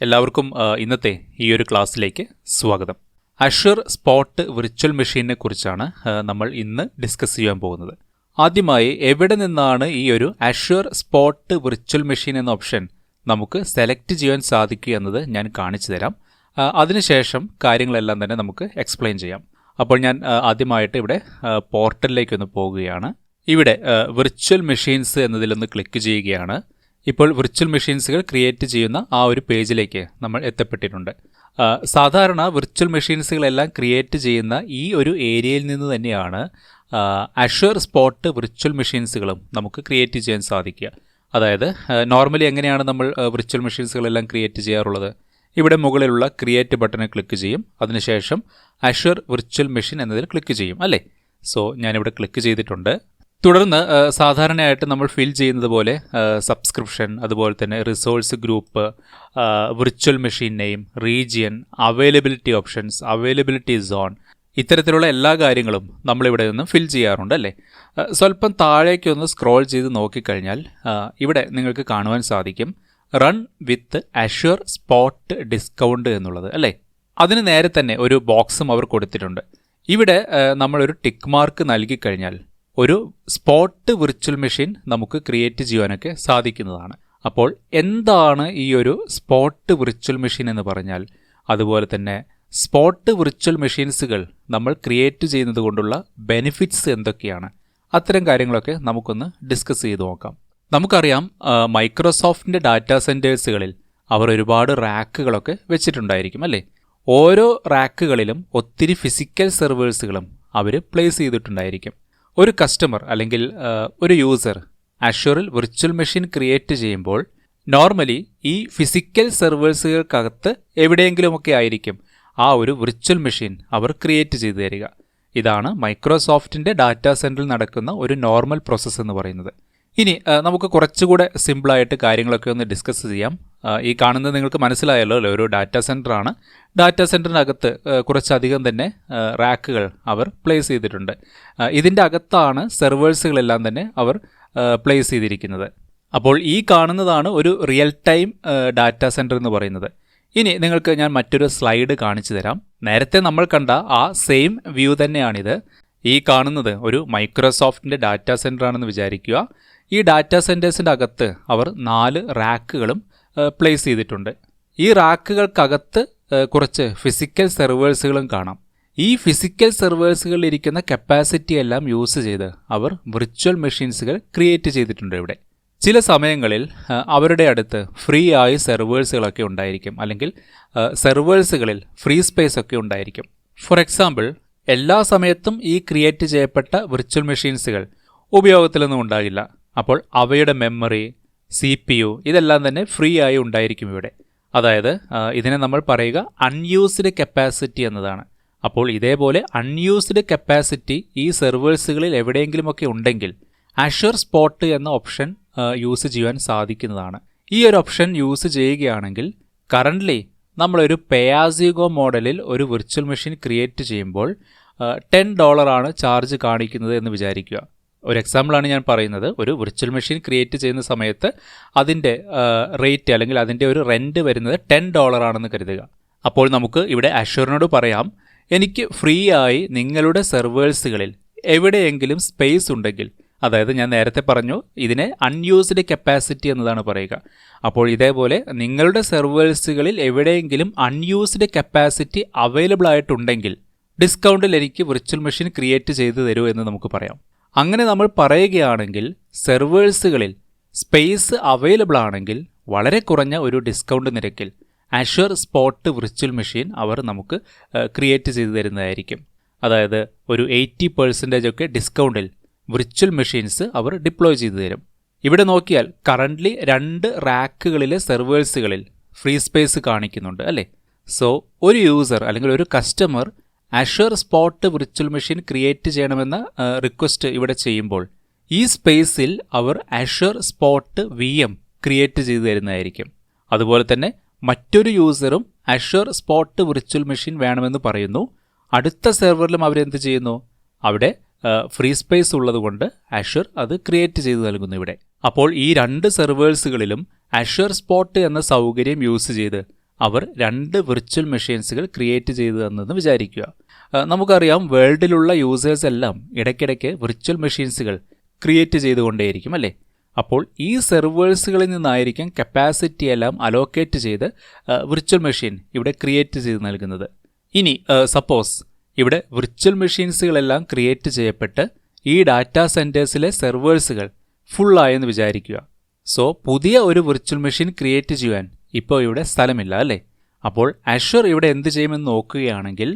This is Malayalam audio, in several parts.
എല്ലാവർക്കും ഇന്നത്തെ ഈ ഒരു ക്ലാസ്സിലേക്ക് സ്വാഗതം. അഷ്വർ സ്പോട്ട് വിർച്വൽ മെഷീനെ കുറിച്ചാണ് നമ്മൾ ഇന്ന് ഡിസ്കസ് ചെയ്യാൻ പോകുന്നത്. ആദ്യമായി എവിടെ നിന്നാണ് ഈ ഒരു അഷ്വർ സ്പോട്ട് വിർച്വൽ മെഷീൻ എന്ന ഓപ്ഷൻ നമുക്ക് സെലക്ട് ചെയ്യാൻ സാധിക്കുക എന്നത് ഞാൻ കാണിച്ചു തരാം. അതിനുശേഷം കാര്യങ്ങളെല്ലാം തന്നെ നമുക്ക് എക്സ്പ്ലെയിൻ ചെയ്യാം. അപ്പോൾ ഞാൻ ആദ്യമായിട്ട് ഇവിടെ പോർട്ടലിലേക്കൊന്ന് പോകുകയാണ്. ഇവിടെ വിർച്വൽ മെഷീൻസ് എന്നതിലൊന്ന് ക്ലിക്ക് ചെയ്യുകയാണ്. ഇപ്പോൾ വിർച്വൽ മെഷീൻസുകൾ ക്രിയേറ്റ് ചെയ്യുന്ന ആ ഒരു പേജിലേക്ക് നമ്മൾ എത്തപ്പെട്ടിട്ടുണ്ട്. സാധാരണ വിർച്വൽ മെഷീൻസുകളെല്ലാം ക്രിയേറ്റ് ചെയ്യുന്ന ഈ ഒരു ഏരിയയിൽ നിന്ന് തന്നെയാണ് അഷ്വർ സ്പോട്ട് വിർച്വൽ മെഷീൻസുകളും നമുക്ക് ക്രിയേറ്റ് ചെയ്യാൻ സാധിക്കുക. അതായത് നോർമലി എങ്ങനെയാണ് നമ്മൾ വിർച്വൽ മെഷീൻസുകളെല്ലാം ക്രിയേറ്റ് ചെയ്യാറുള്ളത്? ഇവിടെ മുകളിലുള്ള ക്രിയേറ്റ് ബട്ടണിൽ ക്ലിക്ക് ചെയ്യും. അതിനുശേഷം അഷ്വർ വിർച്വൽ മെഷീൻ എന്നതിൽ ക്ലിക്ക് ചെയ്യും, അല്ലേ? സോ ഞാനിവിടെ ക്ലിക്ക് ചെയ്തിട്ടുണ്ട്. തുടർന്ന് സാധാരണയായിട്ട് നമ്മൾ ഫിൽ ചെയ്യുന്നത് പോലെ സബ്സ്ക്രിപ്ഷൻ, അതുപോലെ തന്നെ resource group, virtual machine name, region, availability options, availability zone, ഇത്തരത്തിലുള്ള എല്ലാ കാര്യങ്ങളും നമ്മളിവിടെ നിന്ന് ഫിൽ ചെയ്യാറുണ്ട്, അല്ലേ? സ്വല്പം താഴേക്കൊന്ന് സ്ക്രോൾ ചെയ്ത് നോക്കിക്കഴിഞ്ഞാൽ ഇവിടെ നിങ്ങൾക്ക് കാണുവാൻ സാധിക്കും run with Azure spot discount എന്നുള്ളത്, അല്ലേ? അതിന് നേരെ തന്നെ ഒരു ബോക്സും അവർ കൊടുത്തിട്ടുണ്ട്. ഇവിടെ നമ്മളൊരു ടിക്ക് മാർക്ക് നൽകിക്കഴിഞ്ഞാൽ ഒരു സ്പോട്ട് വിർച്വൽ മെഷീൻ നമുക്ക് ക്രിയേറ്റ് ചെയ്യാനൊക്കെ സാധിക്കുന്നതാണ്. അപ്പോൾ എന്താണ് ഈ ഒരു സ്പോട്ട് വിർച്വൽ മെഷീൻ എന്ന് പറഞ്ഞാൽ, അതുപോലെ തന്നെ സ്പോട്ട് വിർച്വൽ മെഷീൻസുകൾ നമ്മൾ ക്രിയേറ്റ് ചെയ്യുന്നത് കൊണ്ടുള്ള ബെനിഫിറ്റ്സ് എന്തൊക്കെയാണ്, അത്തരം കാര്യങ്ങളൊക്കെ നമുക്കൊന്ന് ഡിസ്കസ് ചെയ്ത് നോക്കാം. നമുക്കറിയാം മൈക്രോസോഫ്റ്റിൻ്റെ ഡാറ്റാ സെൻറ്റേഴ്സുകളിൽ അവർ ഒരുപാട് റാക്കുകളൊക്കെ വെച്ചിട്ടുണ്ടായിരിക്കും, അല്ലേ? ഓരോ റാക്കുകളിലും ഒത്തിരി ഫിസിക്കൽ സെർവേഴ്സുകളും അവർ പ്ലേസ് ചെയ്തിട്ടുണ്ടായിരിക്കും. ഒരു കസ്റ്റമർ അല്ലെങ്കിൽ ഒരു യൂസർ അഷ്വറിൽ വിർച്വൽ മെഷീൻ ക്രിയേറ്റ് ചെയ്യുമ്പോൾ നോർമലി ഈ ഫിസിക്കൽ സെർവേഴ്സുകൾക്കകത്ത് എവിടെയെങ്കിലുമൊക്കെ ആയിരിക്കും ആ ഒരു വിർച്വൽ മെഷീൻ അവർ ക്രിയേറ്റ് ചെയ്തു തരിക. ഇതാണ് മൈക്രോസോഫ്റ്റിൻ്റെ ഡാറ്റാ സെൻറ്ററിൽ നടക്കുന്ന ഒരു നോർമൽ പ്രോസസ്സ് എന്ന് പറയുന്നത്. ഇനി നമുക്ക് കുറച്ചുകൂടെ സിമ്പിളായിട്ട് കാര്യങ്ങളൊക്കെ ഒന്ന് ഡിസ്കസ് ചെയ്യാം. ഈ കാണുന്നത് നിങ്ങൾക്ക് മനസ്സിലായല്ലോ അല്ലേ? ഒരു ഡാറ്റാ സെൻറ്ററാണ്. ഡാറ്റാ സെൻറ്ററിനകത്ത് കുറച്ചധികം തന്നെ റാക്കുകൾ അവർ പ്ലേസ് ചെയ്തിട്ടുണ്ട്. ഇതിൻ്റെ അകത്താണ് സെർവേഴ്സുകളെല്ലാം തന്നെ അവർ പ്ലേസ് ചെയ്തിരിക്കുന്നത്. അപ്പോൾ ഈ കാണുന്നതാണ് ഒരു റിയൽ ടൈം ഡാറ്റാ സെൻറ്റർ എന്ന് പറയുന്നത്. ഇനി നിങ്ങൾക്ക് ഞാൻ മറ്റൊരു സ്ലൈഡ് കാണിച്ചു തരാം. നേരത്തെ നമ്മൾ കണ്ട ആ സെയിം വ്യൂ തന്നെയാണിത്. ഈ കാണുന്നത് ഒരു മൈക്രോസോഫ്റ്റിൻ്റെ ഡാറ്റാ സെൻറ്റർ ആണെന്ന് വിചാരിക്കുക. ഈ ഡാറ്റാ സെൻറ്റേഴ്സിൻ്റെ അകത്ത് അവർ 4 റാക്കുകളും പ്ലേസ് ചെയ്തിട്ടുണ്ട്. ഈ റാക്കുകൾക്കകത്ത് കുറച്ച് ഫിസിക്കൽ സെർവേഴ്സുകളും കാണാം. ഈ ഫിസിക്കൽ സെർവേഴ്സുകളിൽ ഇരിക്കുന്ന കപ്പാസിറ്റി എല്ലാം യൂസ് ചെയ്ത് അവർ വിർച്വൽ മെഷീൻസുകൾ ക്രിയേറ്റ് ചെയ്തിട്ടുണ്ട്. ഇവിടെ ചില സമയങ്ങളിൽ അവരുടെ അടുത്ത് ഫ്രീ ആയി സെർവേഴ്സുകളൊക്കെ ഉണ്ടായിരിക്കും, അല്ലെങ്കിൽ സെർവേഴ്സുകളിൽ ഫ്രീ സ്പേസ് ഒക്കെ ഉണ്ടായിരിക്കും. ഫോർ എക്സാമ്പിൾ, എല്ലാ സമയത്തും ഈ ക്രിയേറ്റ് ചെയ്യപ്പെട്ട വിർച്വൽ മെഷീൻസുകൾ ഉപയോഗത്തിലൊന്നും ഉണ്ടാകില്ല. അപ്പോൾ അവയുടെ മെമ്മറി, CPU ഇതെല്ലാം തന്നെ ഫ്രീ ആയി ഉണ്ടായിരിക്കും ഇവിടെ. അതായത് ഇതിനെ നമ്മൾ പറയുക അൺയൂസ്ഡ് കപ്പാസിറ്റി എന്നതാണ്. അപ്പോൾ ഇതേപോലെ അൺയൂസ്ഡ് കപ്പാസിറ്റി ഈ സെർവേഴ്സുകളിൽ എവിടെയെങ്കിലുമൊക്കെ ഉണ്ടെങ്കിൽ അഷ്വർ സ്പോട്ട് എന്ന ഓപ്ഷൻ യൂസ് ചെയ്യാൻ സാധിക്കുന്നതാണ്. ഈ ഒരു ഓപ്ഷൻ യൂസ് ചെയ്യുകയാണെങ്കിൽ കറൻ്റ്ലി നമ്മളൊരു പേയാസിഗോ മോഡലിൽ ഒരു വിർച്വൽ മെഷീൻ ക്രിയേറ്റ് ചെയ്യുമ്പോൾ $10 ആണ് ചാർജ് കാണിക്കുന്നത് എന്ന് വിചാരിക്കുക. ഒരു എക്സാമ്പിളാണ് ഞാൻ പറയുന്നത്. ഒരു വിർച്വൽ മെഷീൻ ക്രിയേറ്റ് ചെയ്യുന്ന സമയത്ത് അതിൻ്റെ റേറ്റ് അല്ലെങ്കിൽ അതിൻ്റെ ഒരു റെൻറ്റ് വരുന്നത് $10 ആണെന്ന് കരുതുക. അപ്പോൾ നമുക്ക് ഇവിടെ അഷ്വറിനോട് പറയാം, എനിക്ക് ഫ്രീ ആയി നിങ്ങളുടെ സെർവേഴ്സുകളിൽ എവിടെയെങ്കിലും സ്പേസ് ഉണ്ടെങ്കിൽ, അതായത് ഞാൻ നേരത്തെ പറഞ്ഞു ഇതിനെ അൺയൂസ്ഡ് കപ്പാസിറ്റി എന്നതാണ് പറയുക. അപ്പോൾ ഇതേപോലെ നിങ്ങളുടെ സെർവേഴ്സുകളിൽ എവിടെയെങ്കിലും അൺയൂസ്ഡ് കപ്പാസിറ്റി അവൈലബിൾ ആയിട്ടുണ്ടെങ്കിൽ ഡിസ്കൗണ്ടിൽ എനിക്ക് വിർച്വൽ മെഷീൻ ക്രിയേറ്റ് ചെയ്തു തരൂ എന്ന് നമുക്ക് പറയാം. അങ്ങനെ നമ്മൾ പറയുകയാണെങ്കിൽ സെർവേഴ്സുകളിൽ സ്പേസ് അവൈലബിൾ ആണെങ്കിൽ വളരെ കുറഞ്ഞ ഒരു ഡിസ്കൗണ്ട് നിരക്കിൽ അഷ്വർ സ്പോട്ട് വിർച്വൽ മെഷീൻ അവർ നമുക്ക് ക്രിയേറ്റ് ചെയ്തു തരുന്നതായിരിക്കും. അതായത് ഒരു 80% ഒക്കെ ഡിസ്കൗണ്ടിൽ വിർച്വൽ മെഷീൻസ് അവർ ഡിപ്ലോയ് ചെയ്തു തരും. ഇവിടെ നോക്കിയാൽ കറൻ്റ്ലി 2 റാക്കുകളിലെ സെർവേഴ്സുകളിൽ ഫ്രീ സ്പേസ് കാണിക്കുന്നുണ്ട്, അല്ലേ? സോ ഒരു യൂസർ അല്ലെങ്കിൽ ഒരു customer Azure spot virtual machine create ചെയ്യണമെന്ന റിക്വസ്റ്റ് ഇവിടെ ചെയ്യുമ്പോൾ ഈ സ്പേസിൽ അവർ അഷ്വർ സ്പോട്ട് VM ക്രിയേറ്റ് ചെയ്തു തരുന്നതായിരിക്കും. അതുപോലെ തന്നെ മറ്റൊരു യൂസറും അഷ്വർ സ്പോട്ട് വിർച്വൽ മെഷീൻ വേണമെന്ന് പറയുന്നു. അടുത്ത സെർവറിലും അവരെന്ത് ചെയ്യുന്നു? അവിടെ ഫ്രീ സ്പേസ് ഉള്ളതുകൊണ്ട് അഷ്വർ അത് ക്രിയേറ്റ് ചെയ്തു നൽകുന്നു ഇവിടെ. അപ്പോൾ ഈ 2 സെർവേഴ്സുകളിലും അഷ്വർ സ്പോട്ട് എന്ന സൗകര്യം യൂസ് ചെയ്ത് അവർ 2 വിർച്വൽ മെഷീൻസുകൾ ക്രിയേറ്റ് ചെയ്തു തന്നെന്ന് വിചാരിക്കുക. നമുക്കറിയാം വേൾഡിലുള്ള യൂസേഴ്സ് എല്ലാം ഇടയ്ക്കിടയ്ക്ക് വിർച്വൽ മെഷീൻസുകൾ ക്രിയേറ്റ് ചെയ്തുകൊണ്ടേയിരിക്കും അല്ലേ. അപ്പോൾ ഈ സെർവേഴ്സുകളിൽ നിന്നായിരിക്കും കപ്പാസിറ്റി എല്ലാം അലോക്കേറ്റ് ചെയ്ത് വിർച്വൽ മെഷീൻ ഇവിടെ ക്രിയേറ്റ് ചെയ്ത് നൽകുന്നത്. ഇനി സപ്പോസ് ഇവിടെ വിർച്വൽ മെഷീൻസുകളെല്ലാം ക്രിയേറ്റ് ചെയ്യപ്പെട്ട് ഈ ഡാറ്റാ സെൻറ്റേഴ്സിലെ സെർവേഴ്സുകൾ ഫുള്ളായെന്ന് വിചാരിക്കുക. സോ പുതിയ ഒരു വിർച്വൽ മെഷീൻ ക്രിയേറ്റ് ചെയ്യാൻ ഇപ്പോൾ ഇവിടെ സ്ഥലമില്ല അല്ലേ. അപ്പോൾ അഷ്വർ ഇവിടെ എന്ത് ചെയ്യുമെന്ന് നോക്കുകയാണെങ്കിൽ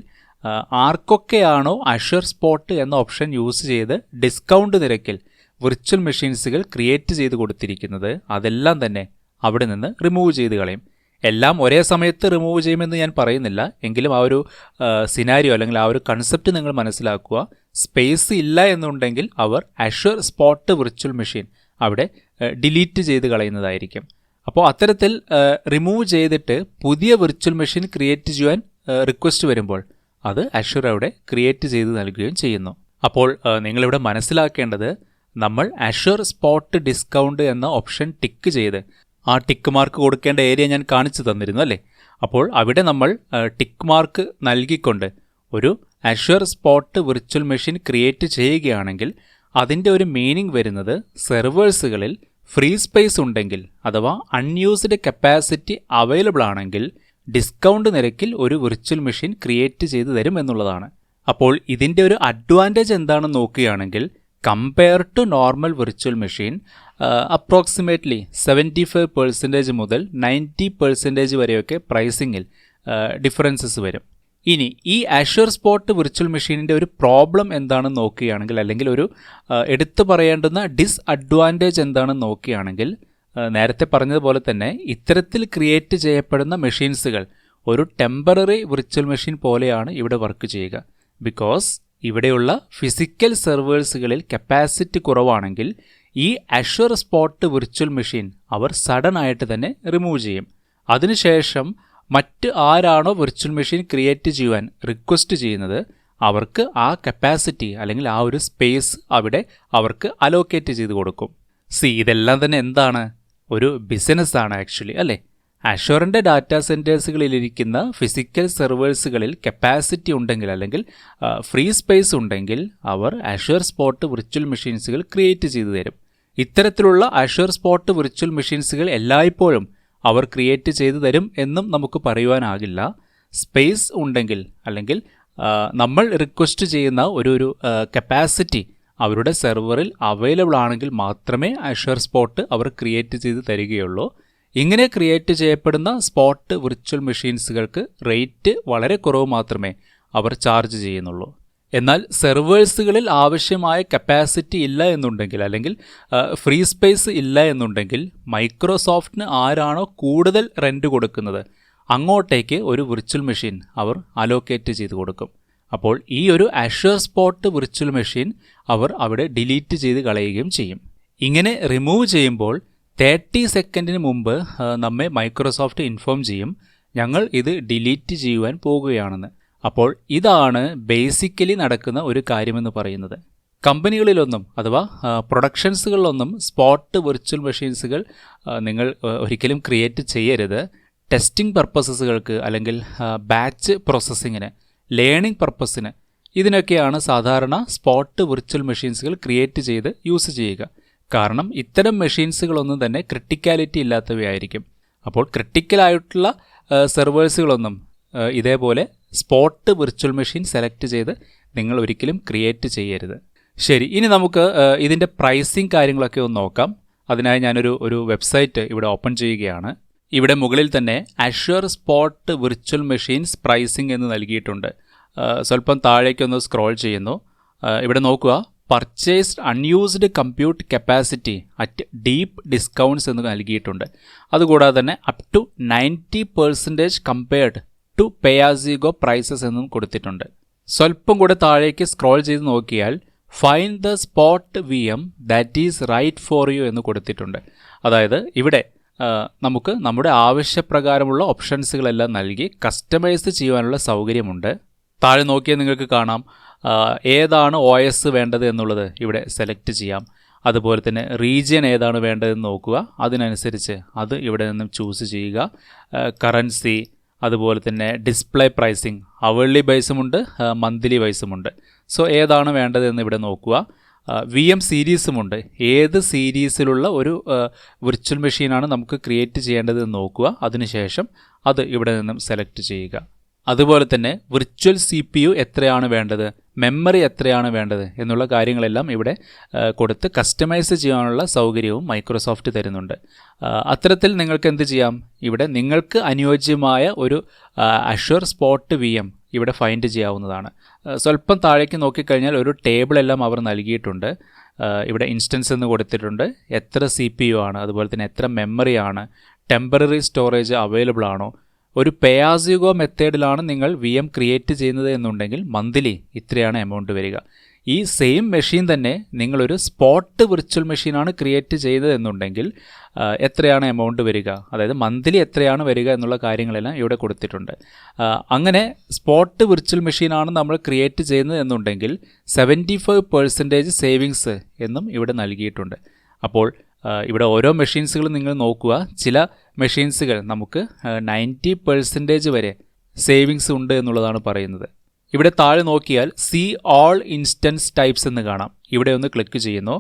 ആർക്കൊക്കെയാണോ അഷ്വർ സ്പോട്ട് എന്ന ഓപ്ഷൻ യൂസ് ചെയ്ത് ഡിസ്കൗണ്ട് നിരക്കിൽ വിർച്വൽ മെഷീൻസുകൾ ക്രിയേറ്റ് ചെയ്ത് കൊടുത്തിരിക്കുന്നത് അതെല്ലാം തന്നെ അവിടെ നിന്ന് റിമൂവ് ചെയ്ത് കളയും. എല്ലാം ഒരേ സമയത്ത് റിമൂവ് ചെയ്യുമെന്ന് ഞാൻ പറയുന്നില്ല, എങ്കിലും ആ ഒരു സിനാരിയോ അല്ലെങ്കിൽ ആ ഒരു കൺസെപ്റ്റ് നിങ്ങൾ മനസ്സിലാക്കുക. സ്പേസ് ഇല്ല എന്നുണ്ടെങ്കിൽ അവർ അഷ്വർ സ്പോട്ട് വിർച്വൽ മെഷീൻ അവിടെ ഡിലീറ്റ് ചെയ്ത് കളയുന്നതായിരിക്കും. അപ്പോൾ അത്തരത്തിൽ റിമൂവ് ചെയ്തിട്ട് പുതിയ വിർച്വൽ മെഷീൻ ക്രിയേറ്റ് ചെയ്യാൻ റിക്വസ്റ്റ് വരുമ്പോൾ അത് അഷ്വർ അവിടെ ക്രിയേറ്റ് ചെയ്ത് നൽകുകയും ചെയ്യുന്നു. അപ്പോൾ നിങ്ങളിവിടെ മനസ്സിലാക്കേണ്ടത് നമ്മൾ അഷ്വർ സ്പോട്ട് ഡിസ്കൗണ്ട് എന്ന ഓപ്ഷൻ ടിക്ക് ചെയ്ത് ആ ടിക്ക് മാർക്ക് കൊടുക്കേണ്ട ഏരിയ ഞാൻ കാണിച്ചു തന്നിരുന്നു അല്ലേ. അപ്പോൾ അവിടെ നമ്മൾ ടിക്ക് മാർക്ക് നൽകിക്കൊണ്ട് ഒരു Azure spot virtual machine create ചെയ്യുകയാണെങ്കിൽ അതിൻ്റെ ഒരു മീനിങ് വരുന്നത് സെർവേഴ്സുകളിൽ ഫ്രീ സ്പേസ് ഉണ്ടെങ്കിൽ അഥവാ അൺയൂസ്ഡ് കപ്പാസിറ്റി അവൈലബിൾ ആണെങ്കിൽ ഡിസ്കൗണ്ട് നിരക്കിൽ ഒരു വിർച്വൽ മെഷീൻ ക്രിയേറ്റ് ചെയ്ത് തരും എന്നുള്ളതാണ്. അപ്പോൾ ഇതിൻ്റെ ഒരു അഡ്വാൻറ്റേജ് എന്താണെന്ന് നോക്കുകയാണെങ്കിൽ compare to normal virtual machine approximately 75% മുതൽ 90% വരെയൊക്കെ പ്രൈസിങ്ങിൽ ഡിഫറൻസസ് വരും. ഇനി ഈ അഷ്വർ സ്പോട്ട് വിർച്വൽ മെഷീനിൻ്റെ ഒരു പ്രോബ്ലം എന്താണെന്ന് നോക്കുകയാണെങ്കിൽ അല്ലെങ്കിൽ ഒരു എടുത്തു പറയേണ്ടുന്ന ഡിസ്അഡ്വാൻറ്റേജ് എന്താണെന്ന് നോക്കുകയാണെങ്കിൽ നേരത്തെ പറഞ്ഞതുപോലെ തന്നെ ഇത്തരത്തിൽ ക്രിയേറ്റ് ചെയ്യപ്പെടുന്ന മെഷീൻസുകൾ ഒരു ടെമ്പററി വിർച്വൽ മെഷീൻ പോലെയാണ് ഇവിടെ വർക്ക് ചെയ്യുക. ബിക്കോസ് ഇവിടെയുള്ള ഫിസിക്കൽ സെർവേഴ്സുകളിൽ കപ്പാസിറ്റി കുറവാണെങ്കിൽ ഈ അഷ്വർ സ്പോട്ട് വിർച്വൽ മെഷീൻ അവർ സഡൻ ആയിട്ട് തന്നെ റിമൂവ് ചെയ്യും. അതിനുശേഷം മറ്റ് ആരാണോ വിർച്വൽ മെഷീൻ ക്രിയേറ്റ് ചെയ്യുവാൻ റിക്വസ്റ്റ് ചെയ്യുന്നത് അവർക്ക് ആ കപ്പാസിറ്റി അല്ലെങ്കിൽ ആ ഒരു സ്പേസ് അവിടെ അവർക്ക് അലോക്കേറ്റ് ചെയ്ത് കൊടുക്കും. ഇതെല്ലാം തന്നെ എന്താണ്, ഒരു ബിസിനസ്സാണ് ആക്ച്വലി അല്ലേ. അഷ്വറിൻ്റെ ഡാറ്റാ സെൻറ്റേഴ്സുകളിലിരിക്കുന്ന ഫിസിക്കൽ സെർവേഴ്സുകളിൽ കപ്പാസിറ്റി ഉണ്ടെങ്കിൽ അല്ലെങ്കിൽ ഫ്രീ സ്പേസ് ഉണ്ടെങ്കിൽ അവർ അഷ്വർ സ്പോട്ട് വിർച്വൽ മെഷീൻസുകൾ ക്രിയേറ്റ് ചെയ്തു തരും. ഇത്തരത്തിലുള്ള അഷ്വർ സ്പോട്ട് വിർച്വൽ മെഷീൻസുകൾ എല്ലായ്പ്പോഴും അവർ ക്രിയേറ്റ് ചെയ്തു തരും എന്നും നമുക്ക് പറയുവാനാകില്ല. സ്പേസ് ഉണ്ടെങ്കിൽ അല്ലെങ്കിൽ നമ്മൾ റിക്വസ്റ്റ് ചെയ്യുന്ന ഒരു കപ്പാസിറ്റി അവരുടെ സെർവറിൽ അവൈലബിൾ ആണെങ്കിൽ മാത്രമേ അഷ്വർ സ്പോട്ട് അവർ ക്രിയേറ്റ് ചെയ്ത് തരികയുള്ളൂ. ഇങ്ങനെ ക്രിയേറ്റ് ചെയ്യപ്പെടുന്ന സ്പോട്ട് വിർച്വൽ മെഷീൻസുകൾക്ക് റേറ്റ് വളരെ കുറവ് മാത്രമേ അവർ ചാർജ് ചെയ്യുന്നുള്ളൂ. എന്നാൽ സെർവേഴ്സുകളിൽ ആവശ്യമായ കപ്പാസിറ്റി ഇല്ല എന്നുണ്ടെങ്കിൽ അല്ലെങ്കിൽ ഫ്രീ സ്പേസ് ഇല്ല എന്നുണ്ടെങ്കിൽ മൈക്രോസോഫ്റ്റിന് ആരാണോ കൂടുതൽ റെൻറ്റ് കൊടുക്കുന്നത് അങ്ങോട്ടേക്ക് ഒരു വിർച്വൽ മെഷീൻ അവർ അലോക്കേറ്റ് ചെയ്ത് കൊടുക്കും. അപ്പോൾ ഈ ഒരു അഷ്വർ സ്പോട്ട് വിർച്വൽ മെഷീൻ അവർ അവിടെ ഡിലീറ്റ് ചെയ്ത് കളയുകയും ചെയ്യും. ഇങ്ങനെ റിമൂവ് ചെയ്യുമ്പോൾ 30 സെക്കൻഡിന് മുമ്പ് നമ്മെ മൈക്രോസോഫ്റ്റ് ഇൻഫോം ചെയ്യും ഞങ്ങൾ ഇത് ഡിലീറ്റ് ചെയ്യുവാൻ പോകുകയാണെന്ന്. അപ്പോൾ ഇതാണ് ബേസിക്കലി നടക്കുന്ന ഒരു കാര്യമെന്ന് പറയുന്നത്. കമ്പനികളിലൊന്നും അഥവാ പ്രൊഡക്ഷൻസുകളിലൊന്നും സ്പോട്ട് വിർച്വൽ മെഷീൻസുകൾ നിങ്ങൾ ഒരിക്കലും ക്രിയേറ്റ് ചെയ്യരുത്. ടെസ്റ്റിംഗ് പർപ്പസസുകൾക്ക് അല്ലെങ്കിൽ ബാച്ച് പ്രോസസ്സിങ്ങിന്, ലേണിംഗ് പർപ്പസിന് ഇതിനൊക്കെയാണ് സാധാരണ സ്പോട്ട് വിർച്വൽ മെഷീൻസുകൾ ക്രിയേറ്റ് ചെയ്ത് യൂസ് ചെയ്യുക. കാരണം ഇത്തരം മെഷീൻസുകളൊന്നും തന്നെ ക്രിട്ടിക്കാലിറ്റി ഇല്ലാത്തവയായിരിക്കും. അപ്പോൾ ക്രിട്ടിക്കലായിട്ടുള്ള സെർവേഴ്സുകളൊന്നും ഇതേപോലെ സ്പോട്ട് വിർച്വൽ മെഷീൻ സെലക്ട് ചെയ്ത് നിങ്ങൾ ഒരിക്കലും ക്രിയേറ്റ് ചെയ്യരുത്. ശരി, ഇനി നമുക്ക് ഇതിൻ്റെ പ്രൈസിങ് കാര്യങ്ങളൊക്കെ ഒന്ന് നോക്കാം. അതിനായി ഞാനൊരു വെബ്സൈറ്റ് ഇവിടെ ഓപ്പൺ ചെയ്യുകയാണ്. ഇവിടെ മുകളിൽ തന്നെ Azure spot virtual machines pricing എന്ന് നൽകിയിട്ടുണ്ട്. സ്വല്പം താഴേക്കൊന്ന് സ്ക്രോൾ ചെയ്യുന്നു. ഇവിടെ നോക്കുക, purchased unused compute capacity at deep discounts എന്ന് നൽകിയിട്ടുണ്ട്. അതുകൂടാതെ തന്നെ up to 90% compared to pay as you go prices എന്നും കൊടുത്തിട്ടുണ്ട്. സ്വല്പം കൂടെ താഴേക്ക് സ്ക്രോൾ ചെയ്ത് നോക്കിയാൽ find the spot VM that is right for you എന്ന് കൊടുത്തിട്ടുണ്ട്. അതായത് ഇവിടെ നമുക്ക് നമ്മുടെ ആവശ്യപ്രകാരമുള്ള ഓപ്ഷൻസുകളെല്ലാം നൽകി കസ്റ്റമൈസ് ചെയ്യുവാനുള്ള സൗകര്യമുണ്ട്. താഴെ നോക്കിയാൽ നിങ്ങൾക്ക് കാണാം ഏതാണ് OS വേണ്ടത് എന്നുള്ളത് ഇവിടെ സെലക്ട് ചെയ്യാം. അതുപോലെ തന്നെ റീജിയൻ ഏതാണ് വേണ്ടതെന്ന് നോക്കുക, അതിനനുസരിച്ച് അത് ഇവിടെ നിന്നും ചൂസ് ചെയ്യുക. കറൻസി, അതുപോലെ തന്നെ ഡിസ്പ്ലേ പ്രൈസിങ്, അവേർലി ബേസുമുണ്ട്, മന്ത്ലി ബേസുമുണ്ട്. സോ ഏതാണ് വേണ്ടതെന്ന് ഇവിടെ നോക്കുക. VM സീരീസുമുണ്ട്. ഏത് സീരീസിലുള്ള ഒരു വിർച്വൽ മെഷീനാണ് നമുക്ക് ക്രിയേറ്റ് ചെയ്യേണ്ടതെന്ന് നോക്കുക. അതിനുശേഷം അത് ഇവിടെ നിന്നും സെലക്ട് ചെയ്യുക. അതുപോലെ തന്നെ വിർച്വൽ CPU എത്രയാണ് വേണ്ടത്, മെമ്മറി എത്രയാണ് വേണ്ടത് എന്നുള്ള കാര്യങ്ങളെല്ലാം ഇവിടെ കൊടുത്ത് കസ്റ്റമൈസ് ചെയ്യാനുള്ള സൗകര്യവും മൈക്രോസോഫ്റ്റ് തരുന്നുണ്ട്. അത്തരത്തിൽ നിങ്ങൾക്ക് എന്ത് ചെയ്യാം, ഇവിടെ നിങ്ങൾക്ക് അനുയോജ്യമായ ഒരു അഷ്വർ സ്പോട്ട് VM ഇവിടെ ഫൈൻഡ് ചെയ്യാവുന്നതാണ്. സ്വല്പം താഴേക്ക് നോക്കിക്കഴിഞ്ഞാൽ ഒരു ടേബിളെല്ലാം അവർ നൽകിയിട്ടുണ്ട്. ഇവിടെ ഇൻസ്റ്റൻസ് എന്ന് കൊടുത്തിട്ടുണ്ട്, എത്ര CPU ആണ്, അതുപോലെ തന്നെ എത്ര മെമ്മറിയാണ്, ടെമ്പററി സ്റ്റോറേജ് അവൈലബിൾ ആണോ. ഒരു പേ ആസ് യു ഗോ മെത്തേഡിലാണ് നിങ്ങൾ VM ക്രിയേറ്റ് ചെയ്യുന്നത് എന്നുണ്ടെങ്കിൽ മന്ത്ലി ഇത്രയാണ് എമൗണ്ട് വരിക. ഈ സെയിം മെഷീൻ തന്നെ നിങ്ങളൊരു സ്പോട്ട് വിർച്വൽ മെഷീനാണ് ക്രിയേറ്റ് ചെയ്തത് എന്നുണ്ടെങ്കിൽ എത്രയാണ് എമൗണ്ട് വരിക, അതായത് മന്ത്ലി എത്രയാണ് വരിക എന്നുള്ള കാര്യങ്ങളെല്ലാം ഇവിടെ കൊടുത്തിട്ടുണ്ട്. അങ്ങനെ സ്പോട്ട് വിർച്വൽ മെഷീനാണ് നമ്മൾ ക്രിയേറ്റ് ചെയ്യുന്നത് എന്നുണ്ടെങ്കിൽ 75% സേവിങ്സ് എന്നും ഇവിടെ നൽകിയിട്ടുണ്ട്. അപ്പോൾ ഇവിടെ ഓരോ മെഷീൻസുകളും നിങ്ങൾ നോക്കുക. ചില മെഷീൻസുകൾ നമുക്ക് 90% വരെ സേവിങ്സ് ഉണ്ട് എന്നുള്ളതാണ് പറയുന്നത്. ഇവിടെ താഴെ നോക്കിയാൽ സീ ഓൾ ഇൻസ്റ്റൻസ് ടൈപ്സ് എന്ന് കാണാം. ഇവിടെ ഒന്ന് ക്ലിക്ക് ചെയ്യുന്നു.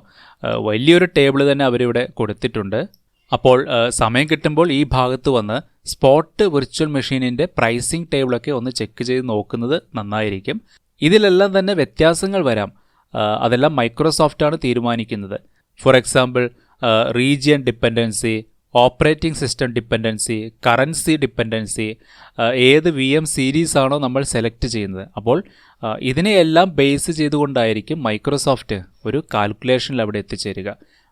വലിയൊരു ടേബിൾ തന്നെ അവരിവിടെ കൊടുത്തിട്ടുണ്ട്. അപ്പോൾ സമയം കിട്ടുമ്പോൾ ഈ ഭാഗത്ത് വന്ന് സ്പോട്ട് വിർച്വൽ മെഷീനിൻ്റെ പ്രൈസിംഗ് ടേബിളൊക്കെ ഒന്ന് ചെക്ക് ചെയ്ത് നോക്കുന്നത് നന്നായിരിക്കും. ഇതിലെല്ലാം തന്നെ വ്യത്യാസങ്ങൾ വരാം. അതെല്ലാം മൈക്രോസോഫ്റ്റാണ് തീരുമാനിക്കുന്നത്. For example region dependency, operating system dependency, currency dependency, ഏത് VM സീരീസ് ആണോ നമ്മൾ സെലക്ട് ചെയ്യുന്നത്. അപ്പോൾ ഇതിനെയെല്ലാം ബേസ് ചെയ്തുകൊണ്ടായിരിക്കും മൈക്രോസോഫ്റ്റ് ഒരു കാൽക്കുലേഷനിൽ അവിടെ എത്തിച്ചേരുക.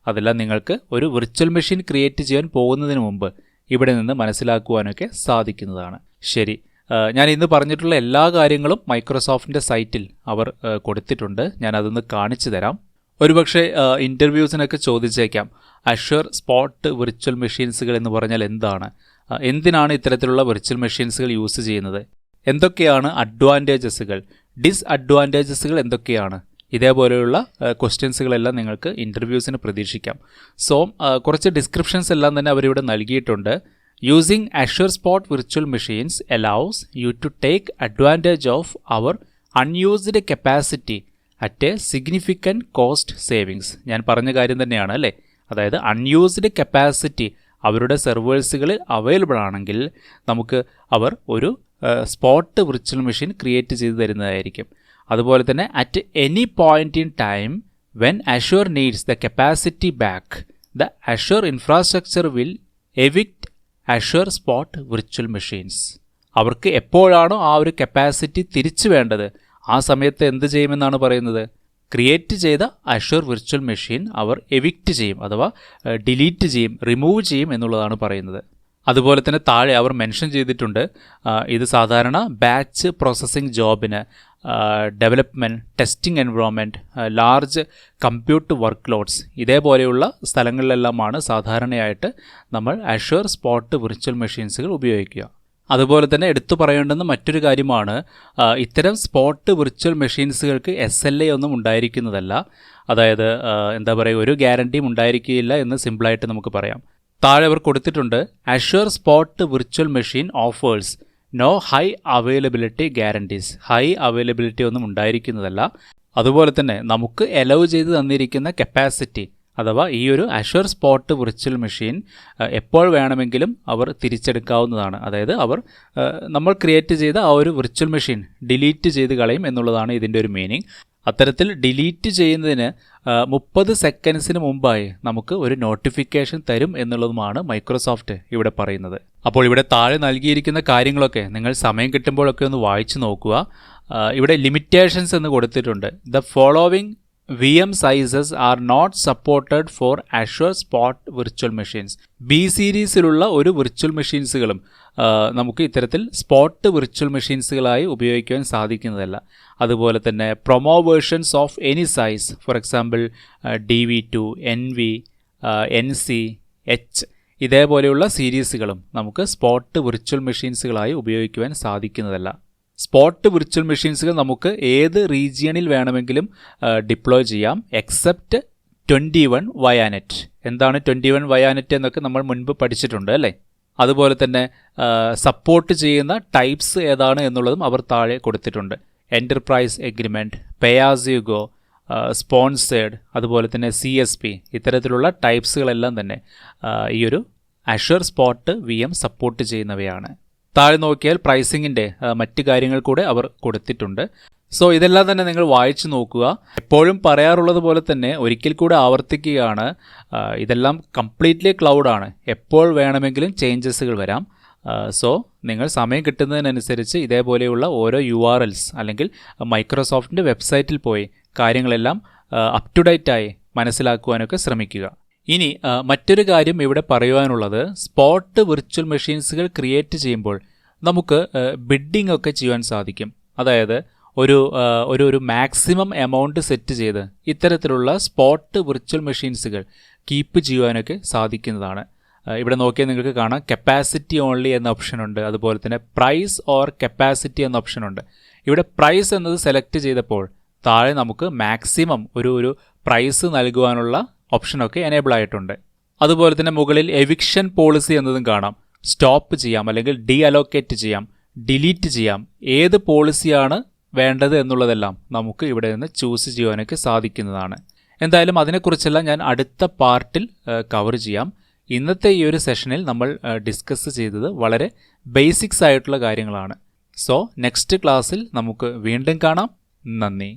അതെല്ലാം നിങ്ങൾക്ക് ഒരു വിർച്വൽ മെഷീൻ ക്രിയേറ്റ് ചെയ്യാൻ പോകുന്നതിന് മുമ്പ് ഇവിടെ നിന്ന് മനസ്സിലാക്കുവാനൊക്കെ സാധിക്കുന്നതാണ്. ശരി, ഞാൻ ഇന്ന് പറഞ്ഞിട്ടുള്ള എല്ലാ കാര്യങ്ങളും മൈക്രോസോഫ്റ്റിൻ്റെ സൈറ്റിൽ അവർ കൊടുത്തിട്ടുണ്ട്. ഞാൻ അതൊന്ന് കാണിച്ചു തരാം. ഒരുപക്ഷെ ഇൻ്റർവ്യൂസിനൊക്കെ ചോദിച്ചേക്കാം, അഷ്വർ സ്പോട്ട് വിർച്വൽ മെഷീൻസുകൾ എന്ന് പറഞ്ഞാൽ എന്താണ്, എന്തിനാണ് ഇത്തരത്തിലുള്ള വിർച്വൽ മെഷീൻസുകൾ യൂസ് ചെയ്യുന്നത്, എന്തൊക്കെയാണ് അഡ്വാൻറ്റേജസുകൾ, ഡിസ്അഡ്വാൻറ്റേജസുകൾ എന്തൊക്കെയാണ്, ഇതേപോലെയുള്ള ക്വസ്റ്റ്യൻസുകളെല്ലാം നിങ്ങൾക്ക് ഇൻ്റർവ്യൂസിന് പ്രതീക്ഷിക്കാം. സോ കുറച്ച് ഡിസ്ക്രിപ്ഷൻസ് എല്ലാം തന്നെ അവരിവിടെ നൽകിയിട്ടുണ്ട്. Using Azure spot virtual machines allows you to take advantage of our unused capacity at a significant cost savings. ഞാൻ പറഞ്ഞ കാര്യം തന്നെയാണ് അല്ലേ. അതായത് അൺയൂസ്ഡ് കപ്പാസിറ്റി അവരുടെ സെർവേഴ്സുകളിൽ അവൈലബിൾ ആണെങ്കിൽ നമുക്ക് അവർ ഒരു സ്പോട്ട് വിർച്വൽ മെഷീൻ ക്രിയേറ്റ് ചെയ്ത് തരുന്നതായിരിക്കും. അതുപോലെ തന്നെ at any point in time when Azure needs the capacity back, the Azure infrastructure will evict Azure spot virtual machines. അവർക്ക് എപ്പോഴാണോ ആ ഒരു കപ്പാസിറ്റി തിരിച്ചു വേണ്ടത് ആ സമയത്ത് എന്ത് ചെയ്യുമെന്നാണ് പറയുന്നത്, ക്രിയേറ്റ് ചെയ്ത അഷ്വർ വിർച്വൽ മെഷീൻ അവർ എവിക്റ്റ് ചെയ്യും, അഥവാ ഡിലീറ്റ് ചെയ്യും, റിമൂവ് ചെയ്യും എന്നുള്ളതാണ് പറയുന്നത്. അതുപോലെ തന്നെ താഴെ അവർ മെൻഷൻ ചെയ്തിട്ടുണ്ട്, ഇത് സാധാരണ ബാച്ച് പ്രോസസ്സിംഗ് ജോബിന്, development, testing environment, large compute workloads ഇതേപോലെയുള്ള സ്ഥലങ്ങളിലെല്ലാമാണ് സാധാരണയായിട്ട് നമ്മൾ അഷ്വർ സ്പോട്ട് വിർച്വൽ മെഷീൻസുകൾ ഉപയോഗിക്കുക. അതുപോലെ തന്നെ എടുത്തു പറയേണ്ടുന്ന മറ്റൊരു കാര്യമാണ്, ഇത്തരം സ്പോട്ട് വിർച്വൽ മെഷീൻസുകൾക്ക് SLA ഒന്നും ഉണ്ടായിരിക്കുന്നതല്ല. അതായത് എന്താ പറയുക, ഒരു ഗ്യാരണ്ടിയും ഉണ്ടായിരിക്കില്ല എന്ന് സിമ്പിളായിട്ട് നമുക്ക് പറയാം. താഴെ അവർ കൊടുത്തിട്ടുണ്ട്, Azure spot virtual machine offers no high availability guarantees. High availability ഒന്നും ഉണ്ടായിരിക്കുന്നതല്ല. അതുപോലെ തന്നെ നമുക്ക് അലൗ ചെയ്ത് തന്നിരിക്കുന്ന കപ്പാസിറ്റി, അഥവാ ഈ ഒരു അഷ്വർ സ്പോട്ട് വിർച്വൽ മെഷീൻ എപ്പോൾ വേണമെങ്കിലും അവർ തിരിച്ചെടുക്കാവുന്നതാണ്. അതായത് അവർ നമ്മൾ ക്രിയേറ്റ് ചെയ്ത ആ ഒരു വിർച്വൽ മെഷീൻ ഡിലീറ്റ് ചെയ്ത് കളയും എന്നുള്ളതാണ് ഇതിൻ്റെ ഒരു മീനിങ്. അത്തരത്തിൽ ഡിലീറ്റ് ചെയ്യുന്നതിന് 30 സെക്കൻഡ്സിന് മുമ്പായി നമുക്ക് ഒരു നോട്ടിഫിക്കേഷൻ തരും എന്നുള്ളതുമാണ് മൈക്രോസോഫ്റ്റ് ഇവിടെ പറയുന്നത്. അപ്പോൾ ഇവിടെ താഴെ നൽകിയിരിക്കുന്ന കാര്യങ്ങളൊക്കെ നിങ്ങൾ സമയം കിട്ടുമ്പോഴൊക്കെ ഒന്ന് വായിച്ചു നോക്കുക. ഇവിടെ ലിമിറ്റേഷൻസ് എന്ന് കൊടുത്തിട്ടുണ്ട്. The following VM sizes are not supported for Azure Spot virtual machines. B സീരീസിലുള്ള ഒരു വിർച്വൽ മെഷീൻസുകളും നമുക്ക് ഇത്തരത്തിൽ സ്പോട്ട് വിർച്വൽ മെഷീൻസുകളായി ഉപയോഗിക്കുവാൻ സാധിക്കുന്നതല്ല. അതുപോലെ തന്നെ promo versions of any size, for example DV2, NV, NC, H ഇതേപോലെയുള്ള സീരീസുകളും നമുക്ക് സ്പോട്ട് വിർച്വൽ മെഷീൻസുകളായി ഉപയോഗിക്കുവാൻ സാധിക്കുന്നതല്ല. സ്പോട്ട് വിർച്വൽ മെഷീൻസുകൾ നമുക്ക് ഏത് റീജിയണിൽ വേണമെങ്കിലും ഡിപ്ലോയ് ചെയ്യാം, എക്സെപ്റ്റ് 21 വയാനെറ്റ്. എന്താണ് 21 വയാനെറ്റ് എന്നൊക്കെ നമ്മൾ മുൻപ് പഠിച്ചിട്ടുണ്ട് അല്ലേ. അതുപോലെ തന്നെ സപ്പോർട്ട് ചെയ്യുന്ന ടൈപ്സ് ഏതാണ് എന്നുള്ളതും അവർ താഴെ കൊടുത്തിട്ടുണ്ട്. Enterprise agreement, pay as you go, sponsored, അതുപോലെ തന്നെ CSP, ഇത്തരത്തിലുള്ള ടൈപ്സുകളെല്ലാം തന്നെ ഈ ഒരു അഷ്വർ സ്പോട്ട് VM സപ്പോർട്ട് ചെയ്യുന്നവയാണ്. താഴെ നോക്കിയാൽ പ്രൈസിങ്ങിൻ്റെ മറ്റ് കാര്യങ്ങൾ കൂടെ അവർ കൊടുത്തിട്ടുണ്ട്. സോ ഇതെല്ലാം തന്നെ നിങ്ങൾ വായിച്ചു നോക്കുക. എപ്പോഴും പറയാറുള്ളത് പോലെ തന്നെ ഒരിക്കൽ കൂടെ ആവർത്തിക്കുകയാണ്, ഇതെല്ലാം കംപ്ലീറ്റ്ലി ക്ലൗഡാണ്. എപ്പോൾ വേണമെങ്കിലും ചേഞ്ചസുകൾ വരാം. സോ നിങ്ങൾ സമയം കിട്ടുന്നതിനനുസരിച്ച് ഇതേപോലെയുള്ള ഓരോ URLs അല്ലെങ്കിൽ മൈക്രോസോഫ്റ്റിൻ്റെ വെബ്സൈറ്റിൽ പോയി കാര്യങ്ങളെല്ലാം അപ് ടു ഡേറ്റായി മനസ്സിലാക്കുവാനൊക്കെ ശ്രമിക്കുക. ഇനി മറ്റൊരു കാര്യം ഇവിടെ പറയുവാനുള്ളത്, സ്പോട്ട് വിർച്വൽ മെഷീൻസുകൾ ക്രിയേറ്റ് ചെയ്യുമ്പോൾ നമുക്ക് ബിഡ്ഡിംഗ് ഒക്കെ ചെയ്യാൻ സാധിക്കും. അതായത് ഒരു മാക്സിമം എമൗണ്ട് സെറ്റ് ചെയ്ത് ഇത്തരത്തിലുള്ള സ്പോട്ട് വിർച്വൽ മെഷീൻസുകൾ കീപ്പ് ചെയ്യുവാനൊക്കെ സാധിക്കുന്നതാണ്. ഇവിടെ നോക്കിയാൽ നിങ്ങൾക്ക് കാണാം കപ്പാസിറ്റി ഓൺലി എന്ന ഓപ്ഷനുണ്ട്, അതുപോലെ തന്നെ പ്രൈസ് ഓർ കപ്പാസിറ്റി എന്ന ഓപ്ഷനുണ്ട്. ഇവിടെ പ്രൈസ് എന്നത് സെലക്ട് ചെയ്തപ്പോൾ താഴെ നമുക്ക് മാക്സിമം ഒരു പ്രൈസ് നൽകുവാനുള്ള ഓപ്ഷനൊക്കെ എനേബിൾ ആയിട്ടുണ്ട്. അതുപോലെ തന്നെ മുകളിൽ എവിക്ഷൻ പോളിസി എന്നതും കാണാം. സ്റ്റോപ്പ് ചെയ്യാം, അല്ലെങ്കിൽ ഡി അലോക്കേറ്റ് ചെയ്യാം, ഡിലീറ്റ് ചെയ്യാം. ഏത് പോളിസിയാണ് വേണ്ടത് എന്നുള്ളതെല്ലാം നമുക്ക് ഇവിടെ നിന്ന് ചൂസ് ചെയ്യുവാനൊക്കെ സാധിക്കുന്നതാണ്. എന്തായാലും അതിനെക്കുറിച്ചെല്ലാം ഞാൻ അടുത്ത പാർട്ടിൽ കവർ ചെയ്യാം. ഇന്നത്തെ ഈ ഒരു സെഷനിൽ നമ്മൾ ഡിസ്കസ് ചെയ്തത് വളരെ ബേസിക്സ് ആയിട്ടുള്ള കാര്യങ്ങളാണ്. സോ നെക്സ്റ്റ് ക്ലാസ്സിൽ നമുക്ക് വീണ്ടും കാണാം. നന്ദി.